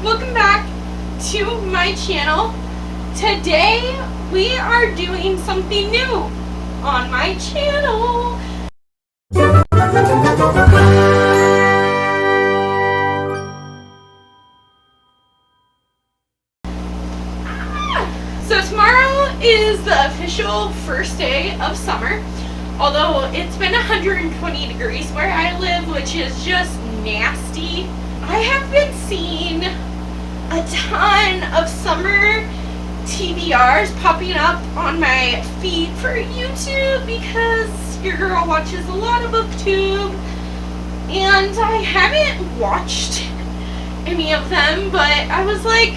Welcome back to my channel. Today we are doing something new on my channel. So tomorrow is the official first day of summer, although it's been 120 degrees where I live, which is just nasty. I have been seeing a ton of summer TBRs popping up on my feed for YouTube because your girl watches a lot of BookTube, and I haven't watched any of them, but I was like,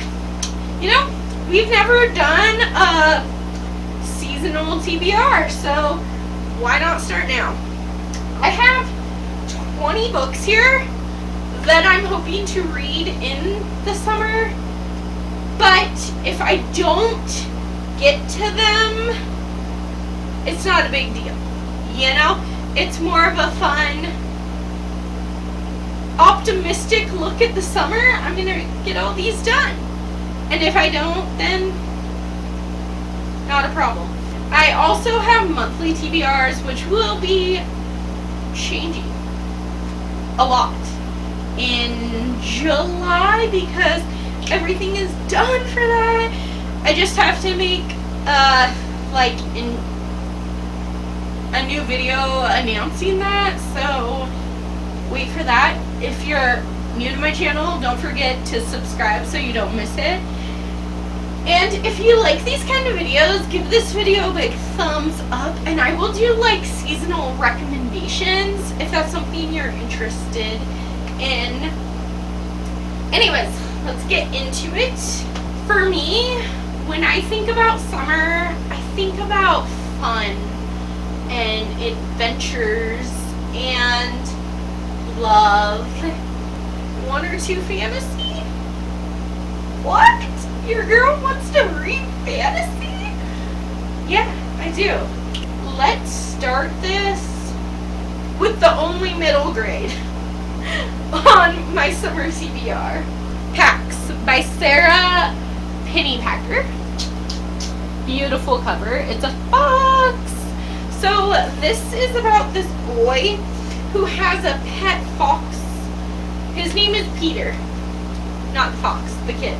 you know, we've never done a seasonal TBR, so why not start now? I have 20 books here that I'm hoping to read in the summer, but if I don't get to them, it's not a big deal, you know? It's more of a fun, optimistic look at the summer. I'm gonna get all these done, and if I don't, then not a problem. I also have monthly TBRs, which will be changing a lot in July because everything is done for that. I just have to make a new video announcing that, so wait for that. If you're new to my channel, don't forget to subscribe so you don't miss it. And if you like these kind of videos, give this video a big thumbs up, and I will do like seasonal recommendations if that's something you're interested in. Anyways, let's get into it. For me, when I think about summer, I think about fun and adventures and love. One or two fantasy? What? Your girl wants to read fantasy? Yeah, I do. Let's start this with the only middle grade on my summer TBR. Pax by Sarah Pennypacker. Beautiful cover. It's a fox. So this is about this boy who has a pet fox. His name is Peter. Not the fox, the kid.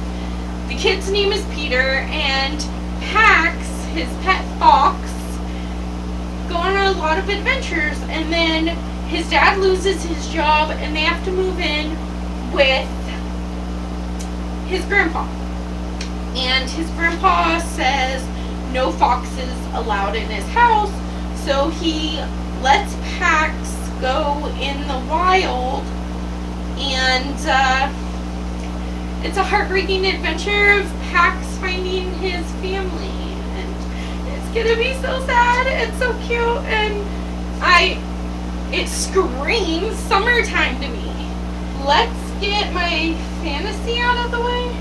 The kid's name is Peter, and Pax, his pet fox, go on a lot of adventures, and then his dad loses his job and they have to move in with his grandpa. And his grandpa says no foxes allowed in his house, so he lets Pax go in the wild, and it's a heartbreaking adventure of Pax finding his family, and it's gonna be so sad and so cute, and it screams summertime to me. Let's get my fantasy out of the way.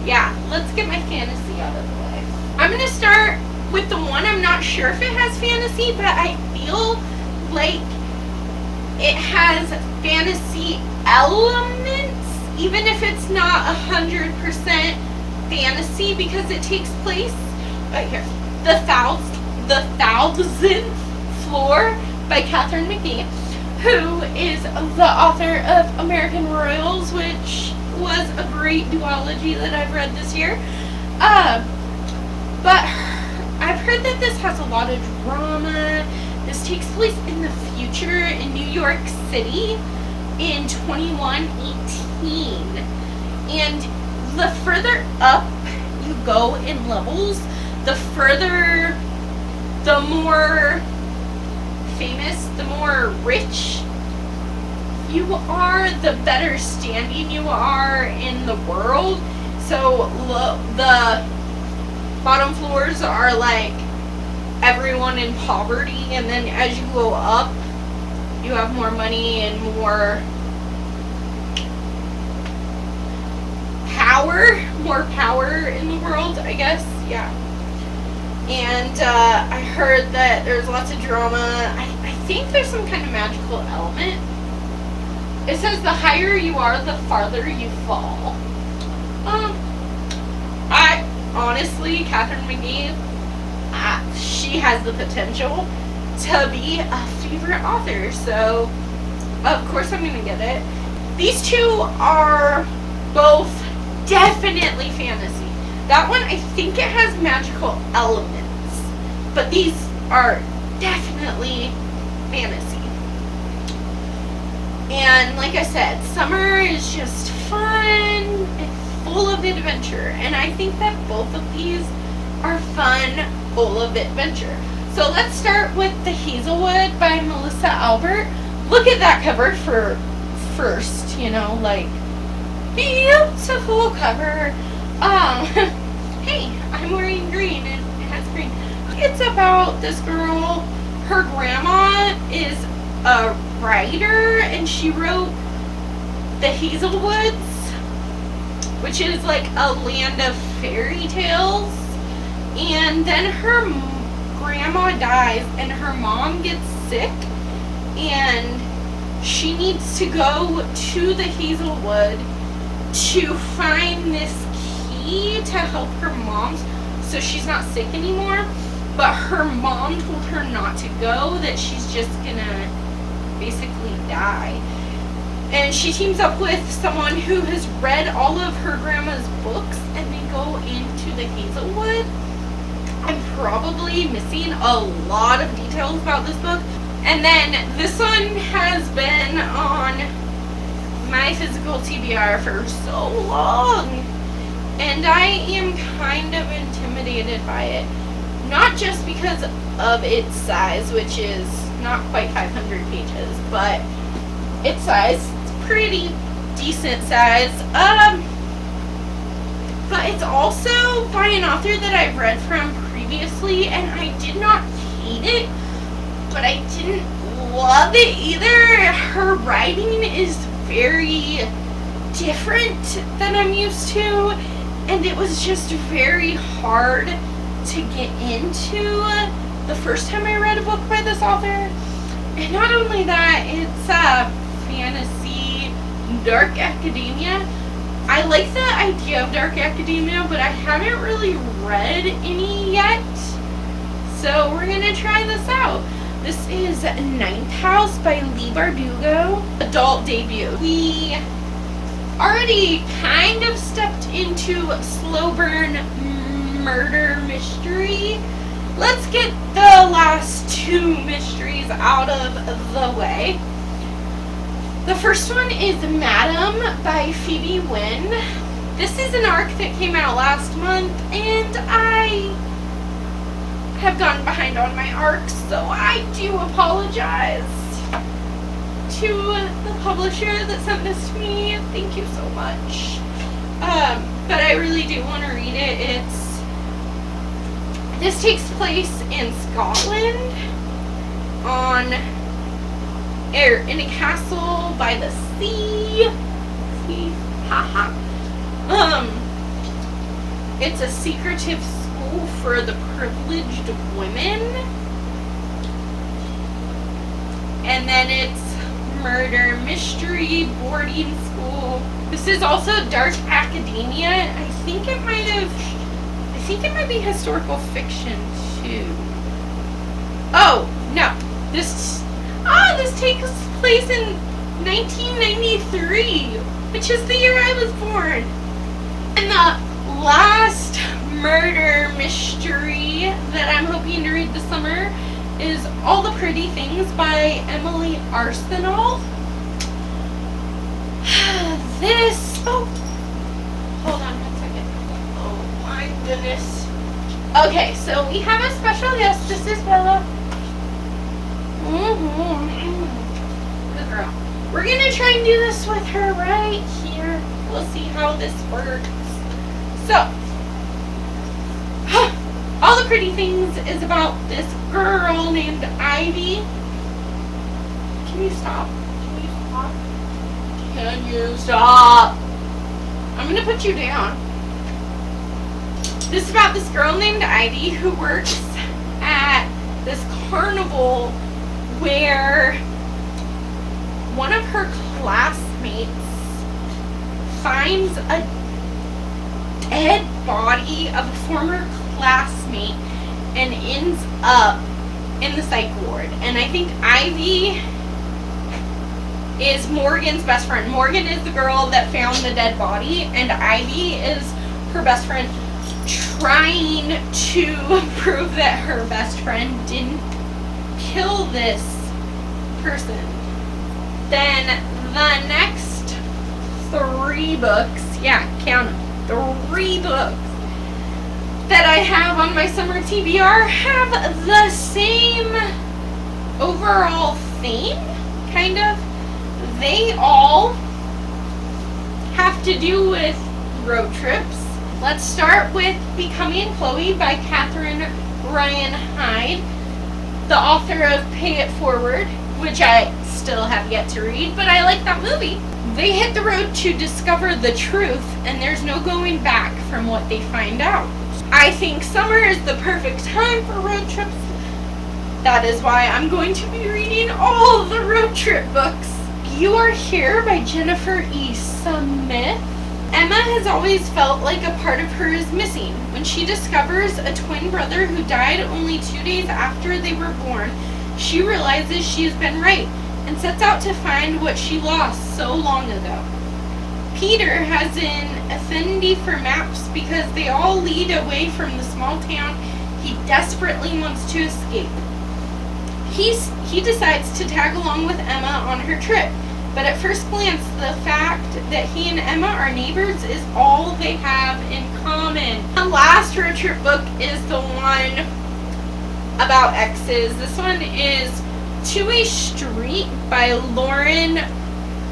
Yeah, let's get my fantasy out of the way. I'm gonna start with the one I'm not sure if it has fantasy, but I feel like it has fantasy elements, even if it's not 100% fantasy, because it takes place right here. The Thousandth Floor by Catherine McGee, who is the author of American Royals, which was a great duology that I've read this year. But I've heard that this has a lot of drama. This takes place in the future in New York City in 2118. And the further up you go in levels, the more famous, the more rich you are, the better standing you are in the world. So the bottom floors are like everyone in poverty, and then as you go up, you have more money and more power in the world, I guess. Yeah. And I heard that there's lots of drama. I think there's some kind of magical element It says the higher you are, the farther you fall. I honestly, Catherine McGee, she has the potential to be a favorite author, so of course I'm gonna get it. These two are both definitely fantasy. That one, I think it has magical elements, but these are definitely fantasy. And like I said, summer is just fun and full of adventure, and I think that both of these are fun, full of adventure. So let's start with the Hazelwood by Melissa Albert. Look at that cover first, you know, like, beautiful cover. Hey, I'm wearing green and it has green. It's about this girl. Her grandma is a writer, and she wrote the Hazel Woods, which is like a land of fairy tales. And then her grandma dies, and her mom gets sick, and she needs to go to the Hazelwood to find this key to help her mom so she's not sick anymore. But her mom told her not to go, that she's just gonna basically die. And she teams up with someone who has read all of her grandma's books, and they go into the Hazelwood. I'm probably missing a lot of details about this book. And then this one has been on my physical TBR for so long, and I am kind of intimidated by it. Not just because of its size, which is not quite 500 pages, but its size, it's pretty decent size. But it's also by an author that I've read from previously, and I did not hate it, but I didn't love it either. Her writing is very different than I'm used to, and it was just very hard to get into the first time I read a book by this author. And not only that, it's fantasy, dark academia. I like the idea of dark academia, but I haven't really read any yet, so we're gonna try this out. This is Ninth House by Leigh Bardugo, adult debut. We already kind of stepped into slow burn murder mystery. Let's get the last two mysteries out of the way. The first one is Madam by Phoebe Wynn. This is an arc that came out last month, and I have gone behind on my arcs, so I do apologize to the publisher that sent this to me. Thank you so much. But I really do want to read it. This takes place in Scotland in a castle by the sea. It's a secretive school for the privileged women. And then it's murder mystery boarding school. This is also dark academia. I think it might be historical fiction too. Oh, no. This takes place in 1993, which is the year I was born. And the last murder mystery that I'm hoping to read this summer is All the Pretty Things by Emily Arsenal. Hold on one second. Oh my goodness. Okay, so we have a special guest. This is Bella. Good girl. We're gonna try and do this with her right here. We'll see how this works. So, All the Pretty Things is about this girl named Ivy. Can you stop? Can you stop? I'm gonna put you down. This is about this girl named Ivy who works at this carnival where one of her classmates finds a dead body of a former classmate and ends up in the psych ward. And I think Ivy is Morgan's best friend. Morgan is the girl that found the dead body, and Ivy is her best friend, trying to prove that her best friend didn't kill this person. Then the next 3 books, yeah, count them, 3 books that I have on my summer TBR have the same overall theme, kind of. They all have to do with road trips. Let's start with Becoming Chloe by Katherine Ryan Hyde, the author of Pay It Forward, which I still have yet to read, but I like that movie. They hit the road to discover the truth, and there's no going back from what they find out. I think summer is the perfect time for road trips. That is why I'm going to be reading all the road trip books. You Are Here by Jennifer E. Smith. Emma has always felt like a part of her is missing. When she discovers a twin brother who died only 2 days after they were born, she realizes she has been right and sets out to find what she lost so long ago. Peter has an affinity for maps because they all lead away from the small town he desperately wants to escape. He decides to tag along with Emma on her trip, but at first glance, the fact that he and Emma are neighbors is all they have in common. The last road trip book is the one about exes. This one is To a Street by Lauren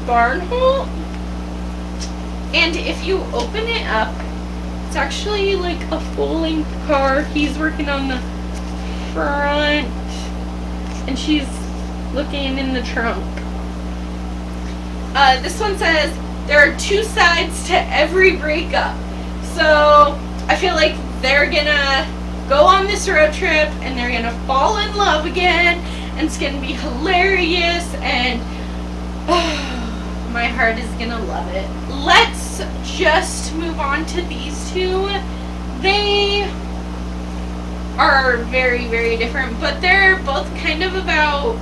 Barnholt. And if you open it up, it's actually like a full-length car. He's working on the front, and she's looking in the trunk. This one says, there are 2 sides to every breakup. So I feel like they're gonna go on this road trip and they're gonna fall in love again, and it's gonna be hilarious, and my heart is gonna love it. Let's just move on to these 2. They are very, very different, but they're both kind of about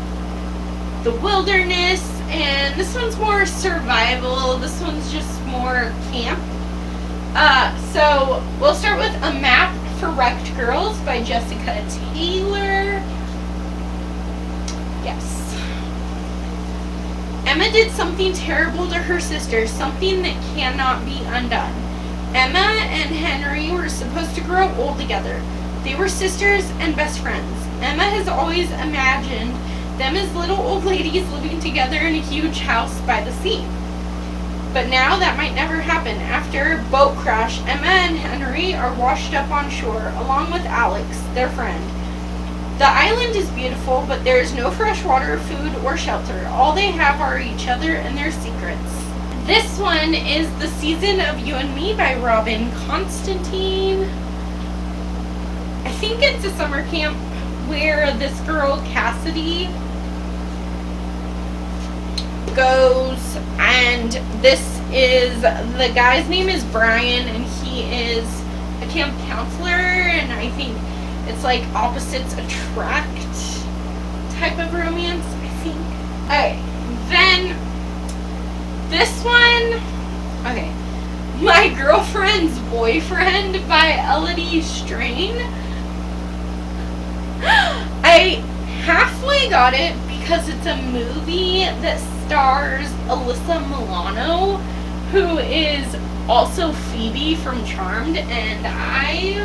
the wilderness, and this one's more survival, this one's just more camp. So we'll start with A Map for Wrecked Girls by Jessica Taylor. Yes. Emma did something terrible to her sister, something that cannot be undone. Emma and Henry were supposed to grow old together. They were sisters and best friends. Emma has always imagined them as little old ladies living together in a huge house by the sea. But now that might never happen. After a boat crash, Emma and Henry are washed up on shore, along with Alex, their friend. The island is beautiful, but there is no fresh water, food, or shelter. All they have are each other and their secrets. This one is The Season of You and Me by Robin Constantine. I think it's a summer camp where this girl, Cassidy, goes, and this is, the guy's name is Brian, and he is a camp counselor, and I think it's like opposites attract type of romance, I think. Okay, then this one, okay, My Girlfriend's Boyfriend by Elodie Strain. I halfway got it because it's a movie that stars Alyssa Milano, who is also Phoebe from Charmed, and I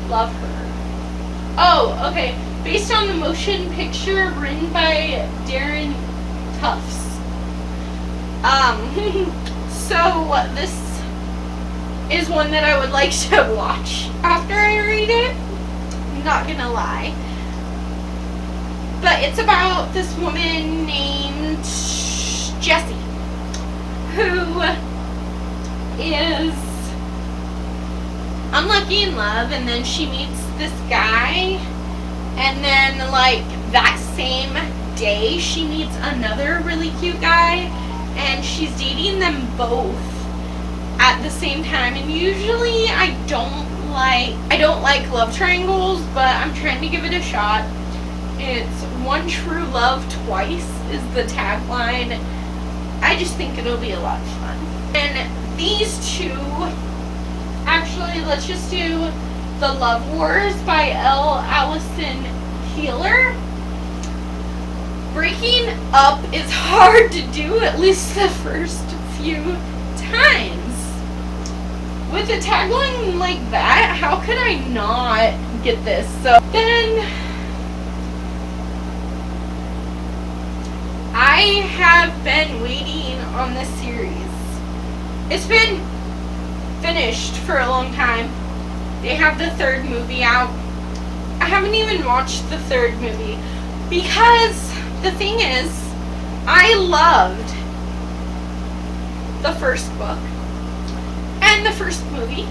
love her. Oh, okay. Based on the motion picture written by Darren Tufts. So this is one that I would like to watch after I read it. I'm not gonna lie. But it's about this woman named Jessie, who is unlucky in love, and then she meets this guy, and then like that same day she meets another really cute guy, and she's dating them both at the same time. And usually I don't like love triangles, but I'm trying to give it a shot. It's one true love twice is the tagline. I just think it'll be a lot of fun. And these two, actually, let's just do The Love Wars by L. Allison Keeler. Breaking up is hard to do, at least the first few times. With a tagline like that, how could I not get this? So then I have been waiting on this series. It's been finished for a long time. They have the third movie out. I haven't even watched the third movie because the thing is, I loved the first book and the first movie.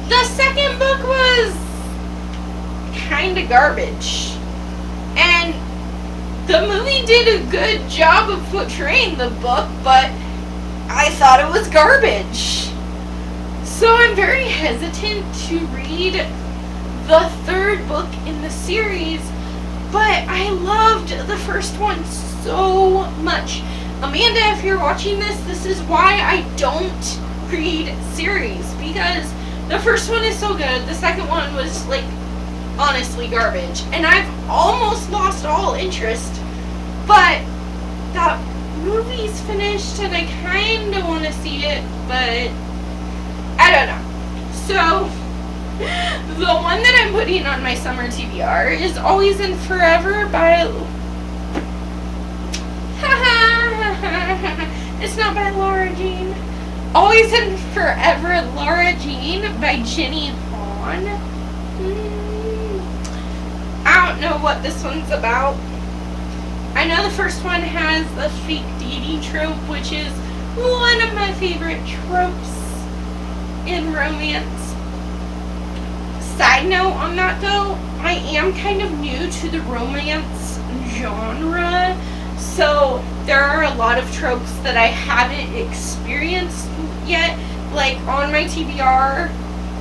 The second book was kind of garbage, and the movie did a good job of portraying the book, but I thought it was garbage. So I'm very hesitant to read the third book in the series, but I loved the first one so much. Amanda, if you're watching this, this is why I don't read series, because the first one is so good, the second one was, like, honestly garbage, and I've almost lost all interest, but that movie's finished and I kind of want to see it, but I don't know. So the one that I'm putting on my summer TBR is Always and Forever by it's not by Laura Jean. Always and Forever, Laura Jean by Jenny Han. I don't know what this one's about. I know the first one has the fake dating trope, which is one of my favorite tropes in romance. Side note on that though, I am kind of new to the romance genre, so there are a lot of tropes that I haven't experienced yet, like on my TBR,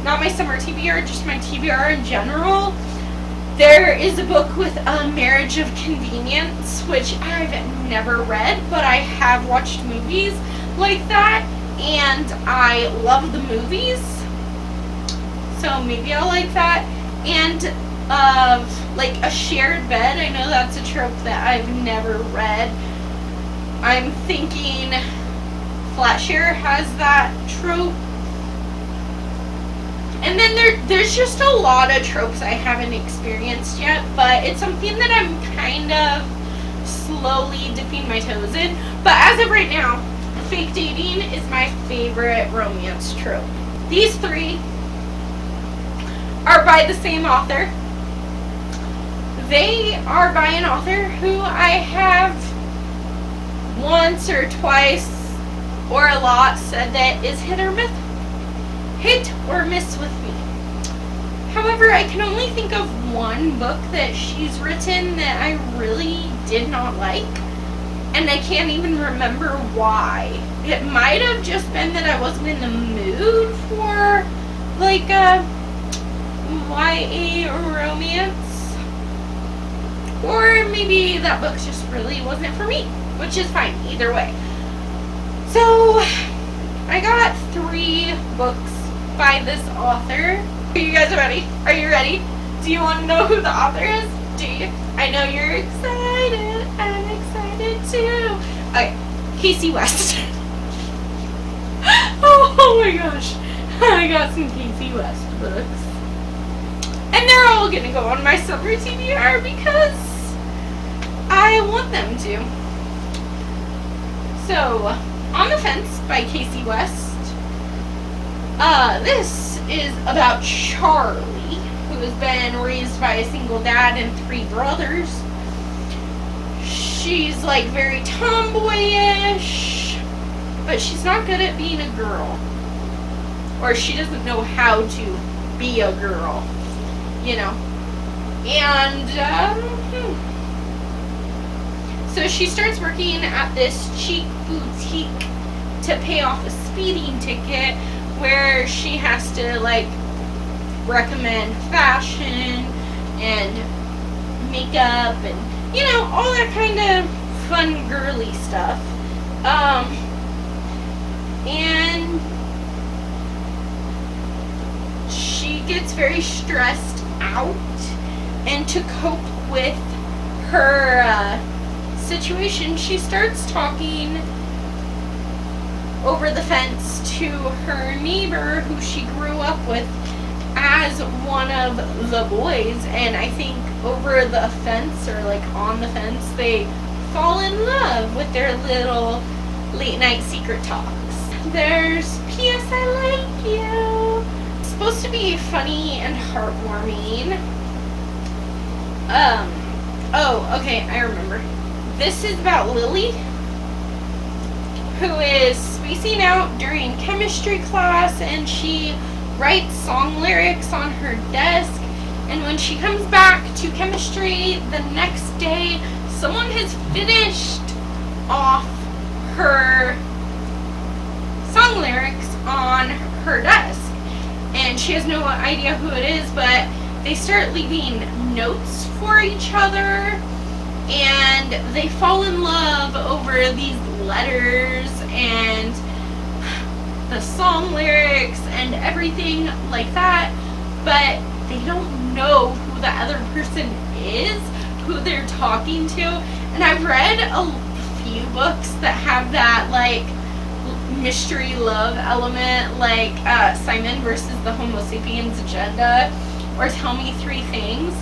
not my summer TBR, just my TBR in general. There is a book with A Marriage of Convenience, which I've never read, but I have watched movies like that, and I love the movies, so maybe I'll like that. And like A Shared Bed, I know that's a trope that I've never read. I'm thinking Flatshare has that trope. And then there's just a lot of tropes I haven't experienced yet, but it's something that I'm kind of slowly dipping my toes in. But as of right now, fake dating is my favorite romance trope. These three are by the same author. They are by an author who I have once or twice or a lot said that is hit or miss with me. However, I can only think of one book that she's written that I really did not like, and I can't even remember why. It might have just been that I wasn't in the mood for like a YA romance, or maybe that book just really wasn't for me, which is fine either way. So I got 3 books by this author. Are you guys ready? Are you ready? Do you want to know who the author is? Do you? I know you're excited. I'm excited too. Okay, Casey West. Oh my gosh. I got some Casey West books. And they're all gonna go on my summer TBR because I want them to. So, On the Fence by Casey West. This is about Charlie, who has been raised by a single dad and 3 brothers. She's like very tomboyish, but she's not good at being a girl. Or she doesn't know how to be a girl, you know. And, So she starts working at this cheap boutique to pay off a speeding ticket, where she has to like recommend fashion and makeup and, you know, all that kind of fun girly stuff. And she gets very stressed out, and to cope with her situation, she starts talking over the fence to her neighbor who she grew up with as one of the boys, and I think over the fence, or like on the fence, they fall in love with their little late night secret talks. There's P.S. I like you. It's supposed to be funny and heartwarming. Oh, okay, I remember. This is about Lily, who is spacing out during chemistry class, and she writes song lyrics on her desk, and when she comes back to chemistry the next day, someone has finished off her song lyrics on her desk, and she has no idea who it is, but they start leaving notes for each other, and they fall in love over these letters and the song lyrics and everything like that, but they don't know who the other person is, who they're talking to. And I've read a few books that have that like mystery love element, like Simon versus the Homo sapiens agenda, or Tell Me Three Things.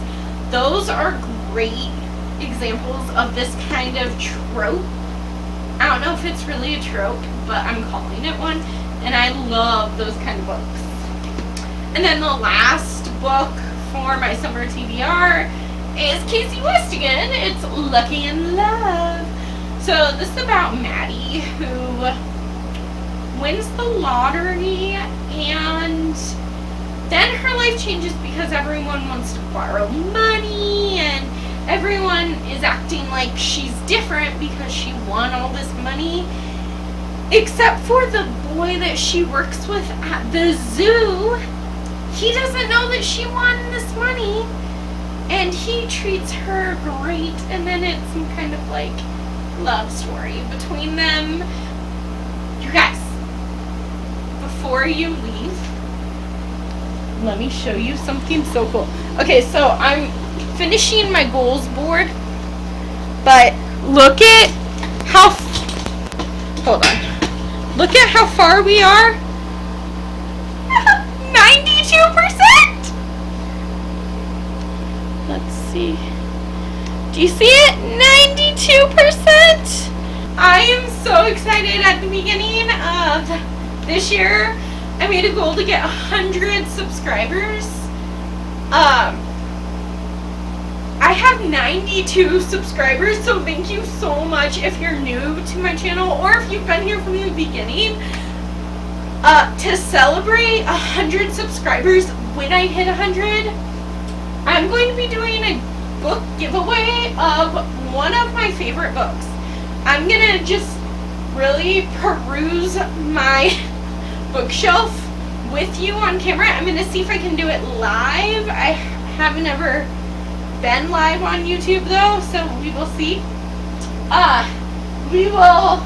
Those are great examples of this kind of trope. I don't know if it's really a trope, but I'm calling it one, and I love those kind of books. And then the last book for my summer TBR is Casey West again. It's Lucky in Love. So this is about Maddie, who wins the lottery, and then her life changes because everyone wants to borrow money, and everyone is acting like she's different because she won all this money, except for the boy that she works with at the zoo. He doesn't know that she won this money, and he treats her great, and then it's some kind of like love story between them. You guys, before you leave, let me show you something so cool. Okay, so I'm finishing my goals board, but look at how, hold on, look at how far we are. 92%. Let's see, do you see it? 92%. I am so excited. At the beginning of this year, I made a goal to get 100 subscribers. I have 92 subscribers, so thank you so much if you're new to my channel, or if you've been here from the beginning. To celebrate 100 subscribers, when I hit 100, I'm going to be doing a book giveaway of one of my favorite books. I'm gonna just really peruse my bookshelf with you on camera. I'm gonna see if I can do it live. I haven't ever been live on YouTube though, so we will see. We will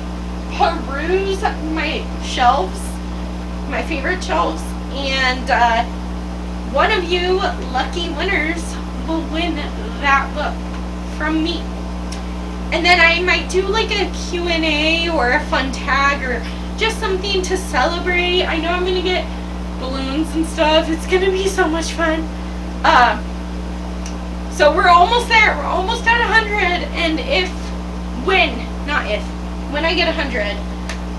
peruse my shelves, my favorite shelves, and one of you lucky winners will win that book from me. And then I might do like a Q&A or a fun tag, or just something to celebrate. I know I'm gonna get balloons and stuff. It's gonna be so much fun. So we're almost there. We're almost at 100, and when I get 100,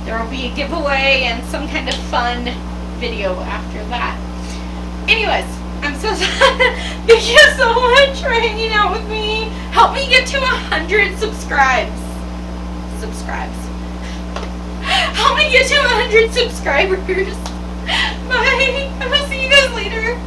there will be a giveaway and some kind of fun video after that. Anyways, I'm so sorry. Thank you so much for hanging out with me. Help me get to 100 subscribes. Help me get to 100 subscribers. Bye. I will see you guys later.